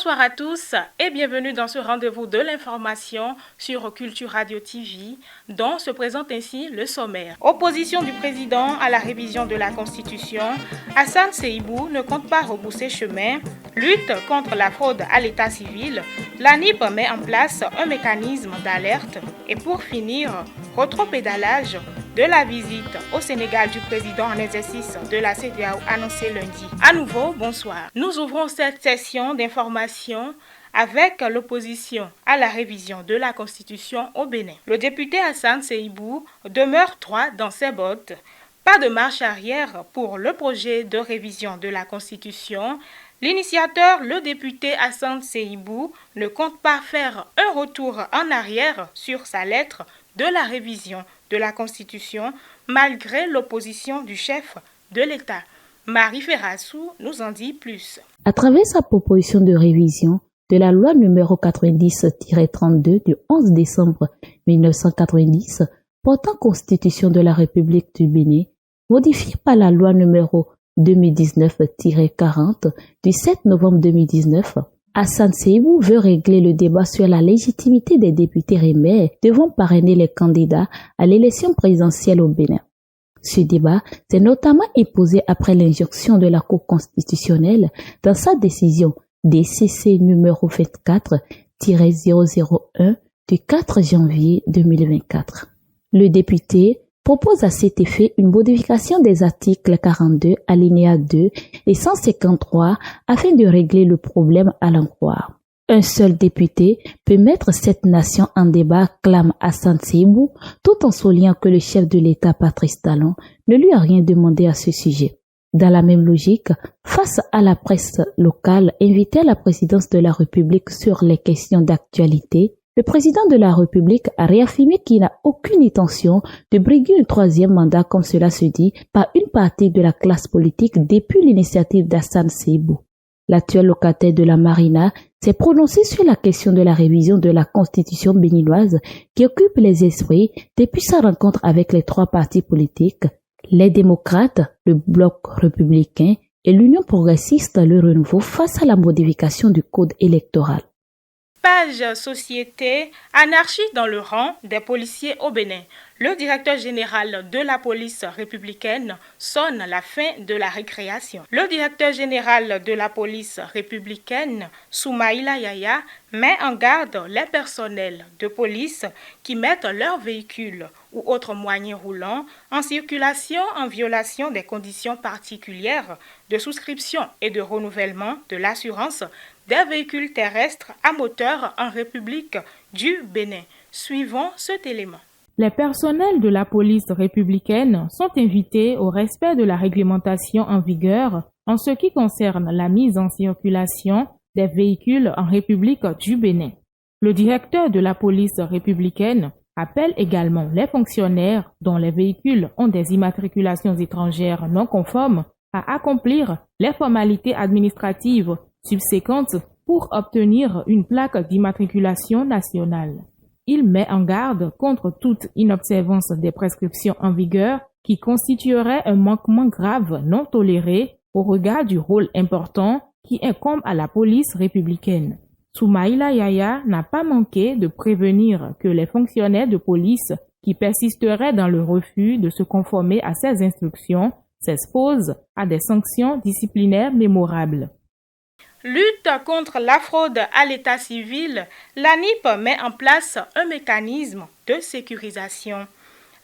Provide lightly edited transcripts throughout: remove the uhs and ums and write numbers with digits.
Bonsoir à tous et bienvenue dans ce rendez-vous de l'information sur Culture Radio TV, dont se présente ainsi le sommaire. Opposition du président à la révision de la Constitution, Hassan Seibou ne compte pas rebousser chemin. Lutte contre la fraude à l'état civil, l'ANIP met en place un mécanisme d'alerte. Et pour finir, rétropédalage de la visite au Sénégal du président en exercice de la CEDEAO annoncée lundi. À nouveau, bonsoir. Nous ouvrons cette session d'information avec l'opposition à la révision de la Constitution au Bénin. Le député Hassan Seibou demeure droit dans ses bottes. Pas de marche arrière pour le projet de révision de la Constitution. L'initiateur, le député Hassan Seibou, ne compte pas faire un retour en arrière sur sa lettre de la révision de la Constitution, malgré l'opposition du chef de l'État. Marie Ferrassou nous en dit plus. À travers sa proposition de révision de la loi numéro 90-32 du 11 décembre 1990 portant Constitution de la République du Bénin, modifiée par la loi numéro 2019-40 du 7 novembre 2019, Hassan Seibou veut régler le débat sur la légitimité des députés et maires devant parrainer les candidats à l'élection présidentielle au Bénin. Ce débat s'est notamment imposé après l'injonction de la Cour constitutionnelle dans sa décision DCC numéro 24-001 du 4 janvier 2024. Le député propose à cet effet une modification des articles 42, alinéa 2 et 153 afin de régler le problème à l'encroire. Un seul député peut mettre cette nation en débat, clame Hassan Seibou, tout en soulignant que le chef de l'État, Patrice Talon, ne lui a rien demandé à ce sujet. Dans la même logique, face à la presse locale invitée à la présidence de la République sur les questions d'actualité, le président de la République a réaffirmé qu'il n'a aucune intention de briguer un troisième mandat comme cela se dit par une partie de la classe politique depuis l'initiative d'Hassan Seibou. L'actuel locataire de la Marina s'est prononcé sur la question de la révision de la Constitution béninoise qui occupe les esprits depuis sa rencontre avec les trois partis politiques, les démocrates, le bloc républicain et l'Union progressiste Le Renouveau face à la modification du code électoral. Page société, anarchie dans le rang des policiers au Bénin. Le directeur général de la police républicaine sonne la fin de la récréation. Le directeur général de la police républicaine, Soumaïla Yaya, met en garde les personnels de police qui mettent leurs véhicules ou autres moyens roulants en circulation en violation des conditions particulières de souscription et de renouvellement de l'assurance des véhicules terrestres à moteur en République du Bénin. Suivons cet élément. Les personnels de la police républicaine sont invités au respect de la réglementation en vigueur en ce qui concerne la mise en circulation des véhicules en République du Bénin. Le directeur de la police républicaine appelle également les fonctionnaires dont les véhicules ont des immatriculations étrangères non conformes à accomplir les formalités administratives subséquentes pour obtenir une plaque d'immatriculation nationale. Il met en garde contre toute inobservance des prescriptions en vigueur qui constituerait un manquement grave non toléré au regard du rôle important qui incombe à la police républicaine. Soumaïla Yaya n'a pas manqué de prévenir que les fonctionnaires de police qui persisteraient dans le refus de se conformer à ces instructions s'exposent à des sanctions disciplinaires mémorables. Lutte contre la fraude à l'état civil, l'ANIP met en place un mécanisme de sécurisation.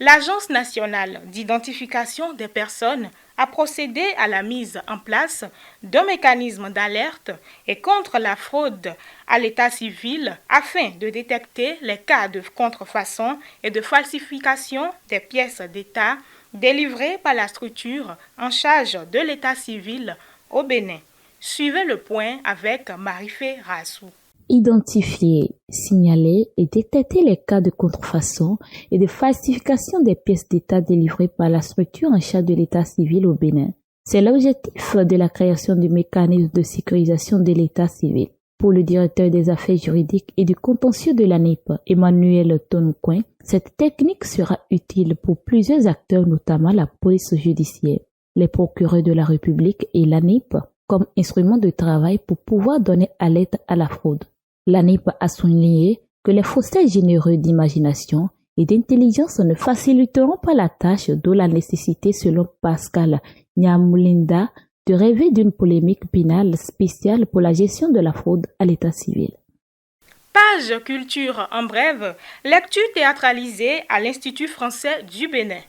L'Agence nationale d'identification des personnes a procédé à la mise en place d'un mécanisme d'alerte et contre la fraude à l'état civil afin de détecter les cas de contrefaçon et de falsification des pièces d'État délivrées par la structure en charge de l'état civil au Bénin. Suivez le point avec Marie Ferrassou. Identifier, signaler et détecter les cas de contrefaçon et de falsification des pièces d'État délivrées par la structure en charge de l'État civil au Bénin. C'est l'objectif de la création du mécanisme de sécurisation de l'État civil. Pour le directeur des affaires juridiques et du contentieux de l'ANIP, Emmanuel Tonoucoin, cette technique sera utile pour plusieurs acteurs, notamment la police judiciaire, les procureurs de la République et l'ANIP, comme instrument de travail pour pouvoir donner alerte à la fraude. L'ANIP a souligné que les faussaires généreux d'imagination et d'intelligence ne faciliteront pas la tâche, d'où la nécessité, selon Pascal Nyamoulinda, de rêver d'une polémique pénale spéciale pour la gestion de la fraude à l'état civil. Page culture en brève, lecture théâtralisée à l'Institut français du Bénin.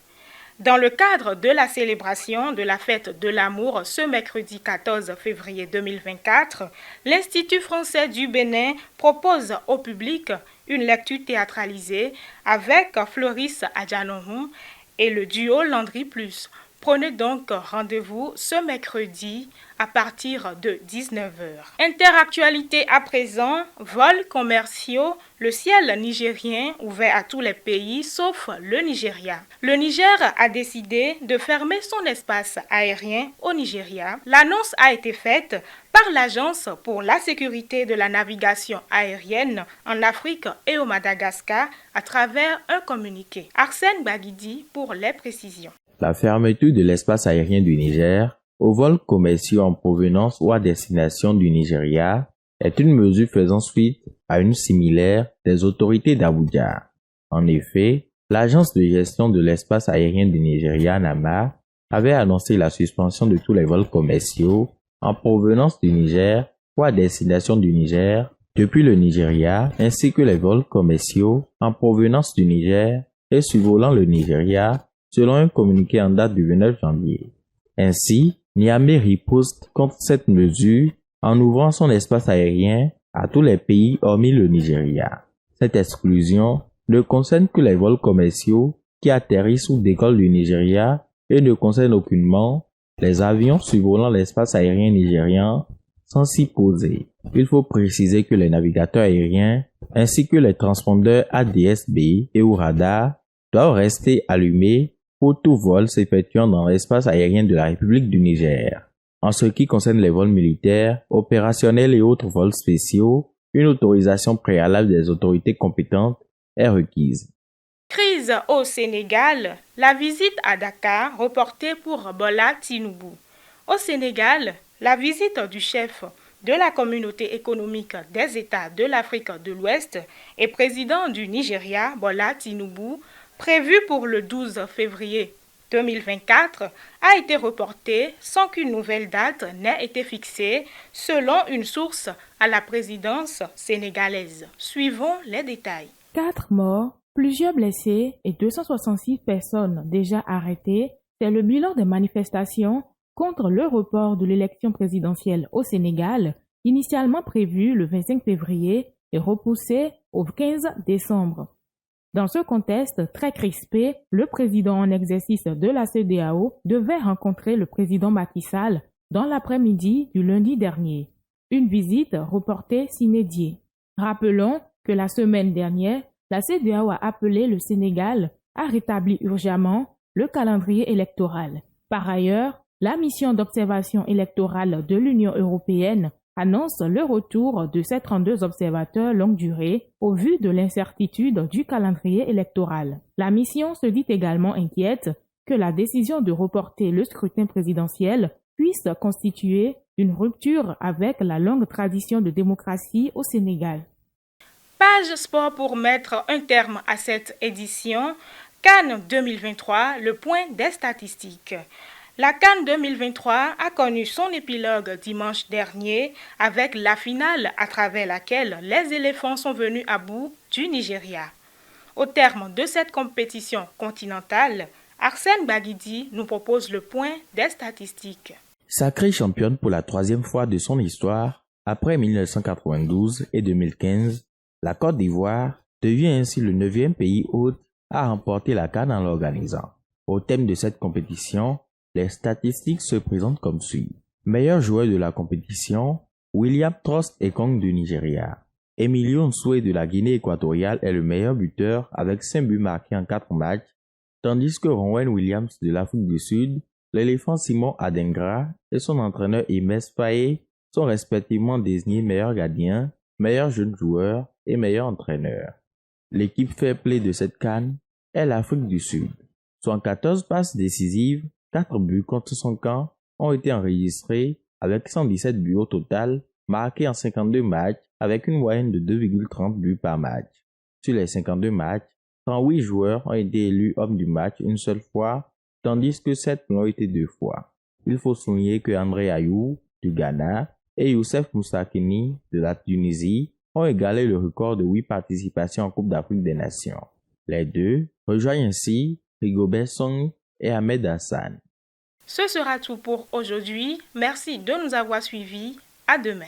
Dans le cadre de la célébration de la fête de l'amour ce mercredi 14 février 2024, l'Institut français du Bénin propose au public une lecture théâtralisée avec Floris Adjanohou et le duo Landry Plus. Prenez donc rendez-vous ce mercredi à partir de 19h. Interactualité à présent, vols commerciaux, le ciel nigérien ouvert à tous les pays sauf le Nigeria. Le Niger a décidé de fermer son espace aérien au Nigeria. L'annonce a été faite par l'Agence pour la sécurité de la navigation aérienne en Afrique et au Madagascar à travers un communiqué. Arsène Baguidi pour les précisions. La fermeture de l'espace aérien du Niger aux vols commerciaux en provenance ou à destination du Nigeria est une mesure faisant suite à une similaire des autorités d'Abuja. En effet, l'agence de gestion de l'espace aérien du Nigeria, NAMA, avait annoncé la suspension de tous les vols commerciaux en provenance du Niger ou à destination du Niger depuis le Nigeria, ainsi que les vols commerciaux en provenance du Niger et survolant le Nigeria, selon un communiqué en date du 29 janvier. Ainsi, Niamey riposte contre cette mesure en ouvrant son espace aérien à tous les pays hormis le Nigeria. Cette exclusion ne concerne que les vols commerciaux qui atterrissent ou décollent du Nigeria et ne concerne aucunement les avions survolant l'espace aérien nigérian sans s'y poser. Il faut préciser que les navigateurs aériens ainsi que les transpondeurs ADS-B et ou radars doivent rester allumés pour tout vol s'effectuant dans l'espace aérien de la République du Niger. En ce qui concerne les vols militaires, opérationnels et autres vols spéciaux, une autorisation préalable des autorités compétentes est requise. Crise au Sénégal, la visite à Dakar reportée pour Bola Tinubu. Au Sénégal, la visite du chef de la communauté économique des États de l'Afrique de l'Ouest et président du Nigeria, Bola Tinubu, prévue pour le 12 février 2024, a été reportée sans qu'une nouvelle date n'ait été fixée, selon une source à la présidence sénégalaise. Suivons les détails. 4 morts, plusieurs blessés et 266 personnes déjà arrêtées, c'est le bilan des manifestations contre le report de l'élection présidentielle au Sénégal, initialement prévue le 25 février et repoussée au 15 décembre. Dans ce contexte très crispé, le président en exercice de la CEDEAO devait rencontrer le président Macky Sall dans l'après-midi du lundi dernier. Une visite reportée sine die. Rappelons que la semaine dernière, la CEDEAO a appelé le Sénégal à rétablir urgemment le calendrier électoral. Par ailleurs, la mission d'observation électorale de l'Union européenne annonce le retour de ses 32 observateurs longue durée au vu de l'incertitude du calendrier électoral. La mission se dit également inquiète que la décision de reporter le scrutin présidentiel puisse constituer une rupture avec la longue tradition de démocratie au Sénégal. Page sport pour mettre un terme à cette édition. CAN 2023, le point des statistiques. La CAN 2023 a connu son épilogue dimanche dernier avec la finale à travers laquelle les éléphants sont venus à bout du Nigeria. Au terme de cette compétition continentale, Arsène Baguidi nous propose le point des statistiques. Sacrée championne pour la 3e fois de son histoire, après 1992 et 2015, la Côte d'Ivoire devient ainsi le 9e pays hôte à remporter la CAN en l'organisant. Au thème de cette compétition, les statistiques se présentent comme suit. Meilleur joueur de la compétition, William Trost Ekong du Nigeria. Emilio Nsoué de la Guinée équatoriale est le meilleur buteur avec 5 buts marqués en 4 matchs, tandis que Ronwen Williams de l'Afrique du Sud, l'éléphant Simon Adengra et son entraîneur Imes Faye sont respectivement désignés meilleur gardien, meilleur jeune joueur et meilleur entraîneur. L'équipe fair play de cette CAN est l'Afrique du Sud. 14 passes décisives, 4 buts contre son camp ont été enregistrés avec 117 buts au total, marqués en 52 matchs avec une moyenne de 2,30 buts par match. Sur les 52 matchs, 108 joueurs ont été élus hommes du match une seule fois, tandis que 7 l'ont été 2 fois. Il faut souligner que André Ayou du Ghana et Youssef Moussakini de la Tunisie ont égalé le record de 8 participations en Coupe d'Afrique des Nations. Les deux rejoignent ainsi Rigobert Song et Ahmed Hassan. Ce sera tout pour aujourd'hui. Merci de nous avoir suivis. À demain.